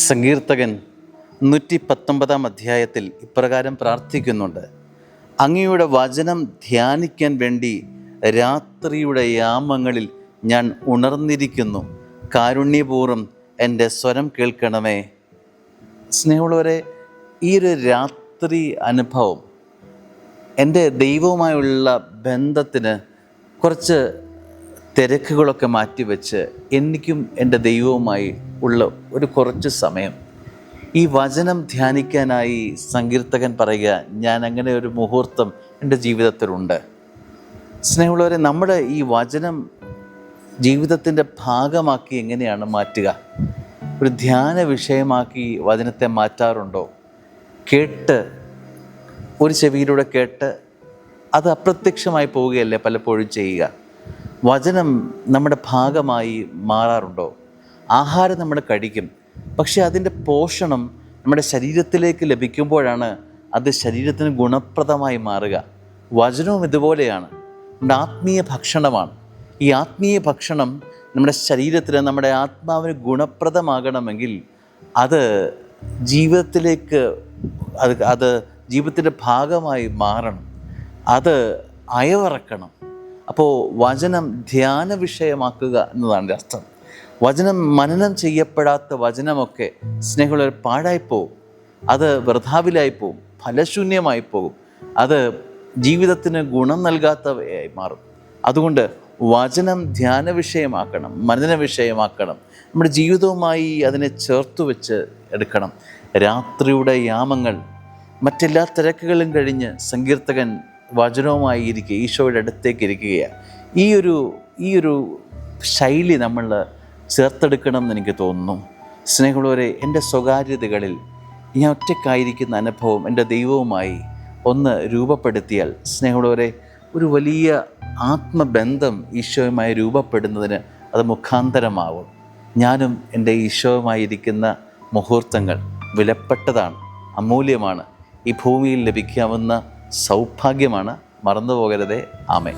സങ്കീർത്തകൻ 119 അധ്യായത്തിൽ ഇപ്രകാരം പ്രാർത്ഥിക്കുന്നുണ്ട്: അങ്ങയുടെ വചനം ധ്യാനിക്കാൻ വേണ്ടി രാത്രിയുടെ യാമങ്ങളിൽ ഞാൻ ഉണർന്നിരിക്കുന്നു. കാരുണ്യപൂർവ്വം എൻ്റെ സ്വരം കേൾക്കണമേ. സ്നേഹമുള്ളവരെ, ഈ ഒരു രാത്രി അനുഭവം എൻ്റെ ദൈവവുമായുള്ള ബന്ധത്തിന് കുറച്ച് തിരക്കുകളൊക്കെ മാറ്റിവെച്ച് എനിക്കും എൻ്റെ ദൈവവുമായി ഉള്ള ഒരു കുറച്ച് സമയം ഈ വചനം ധ്യാനിക്കാനായി സങ്കീർത്തകൻ പറയുക, ഞാൻ അങ്ങനെ ഒരു മുഹൂർത്തം എൻ്റെ ജീവിതത്തിലുണ്ട്. സ്നേഹമുള്ളവരെ, നമ്മുടെ ഈ വചനം ജീവിതത്തിൻ്റെ ഭാഗമാക്കി എങ്ങനെയാണ് മാറ്റുക? ഒരു ധ്യാന വിഷയമാക്കി വചനത്തെ മാറ്റാറുണ്ടോ? കേട്ട്, ഒരു ചെവിയിലൂടെ കേട്ട് അത് അപ്രത്യക്ഷമായി പോവുകയല്ലേ പലപ്പോഴും ചെയ്യുക. വചനം നമ്മുടെ ഭാഗമായി മാറാറുണ്ടോ? ആഹാരം നമ്മൾ കഴിക്കും, പക്ഷേ അതിൻ്റെ പോഷണം നമ്മുടെ ശരീരത്തിലേക്ക് ലഭിക്കുമ്പോഴാണ് അത് ശരീരത്തിന് ഗുണപ്രദമായി മാറുക. വചനവും ഇതുപോലെയാണ്, നമ്മുടെ ആത്മീയ ഭക്ഷണമാണ്. ഈ ആത്മീയ ഭക്ഷണം നമ്മുടെ ശരീരത്തിന്, നമ്മുടെ ആത്മാവിന് ഗുണപ്രദമാകണമെങ്കിൽ അത് ജീവിതത്തിലേക്ക് അത് ജീവിതത്തിൻ്റെ ഭാഗമായി മാറണം, അത് അയവിറക്കണം. അപ്പോൾ വചനം ധ്യാന വിഷയമാക്കുക എന്നതാണ് അർത്ഥം. വചനം മനനം ചെയ്യപ്പെടാത്ത വചനമൊക്കെ സ്നേഹമുള്ളവർ പാഴായിപ്പോവും, അത് വൃഥാവിലായിപ്പോവും, ഫലശൂന്യമായി പോകും, അത് ജീവിതത്തിന് ഗുണം നൽകാത്തവയായി മാറും. അതുകൊണ്ട് വചനം ധ്യാന വിഷയമാക്കണം, മനന വിഷയമാക്കണം, നമ്മുടെ ജീവിതവുമായി അതിനെ ചേർത്ത് വെച്ച് എടുക്കണം. രാത്രിയുടെ യാമങ്ങൾ, മറ്റെല്ലാ തിരക്കുകളും കഴിഞ്ഞ് സങ്കീർത്തകൻ വചനവുമായി ഇരിക്കുക, ഈശോയുടെ അടുത്തേക്ക് ഇരിക്കുകയാണ്. ഈ ഒരു ശൈലി നമ്മൾ ചേർത്തെടുക്കണം എന്ന് എനിക്ക് തോന്നുന്നു. സ്നേഹമുള്ളവരെ, എൻ്റെ സ്വകാര്യതകളിൽ ഞാൻ ഒറ്റയ്ക്കായിരിക്കുന്ന അനുഭവം എൻ്റെ ദൈവവുമായി ഒന്ന് രൂപപ്പെടുത്തിയാൽ, സ്നേഹമുള്ളവരെ, ഒരു വലിയ ആത്മബന്ധം ഈശോയുമായി രൂപപ്പെടുന്നതിന് അത് മുഖാന്തരമാവും. ഞാനും എൻ്റെ ഈശോയുമായിരിക്കുന്ന മുഹൂർത്തങ്ങൾ വിലപ്പെട്ടതാണ്, അമൂല്യമാണ്, ഈ ഭൂമിയിൽ ലഭിക്കാവുന്ന സൗഭാഗ്യമാണ്. മറന്നുപോകരുതേ. ആമേൻ.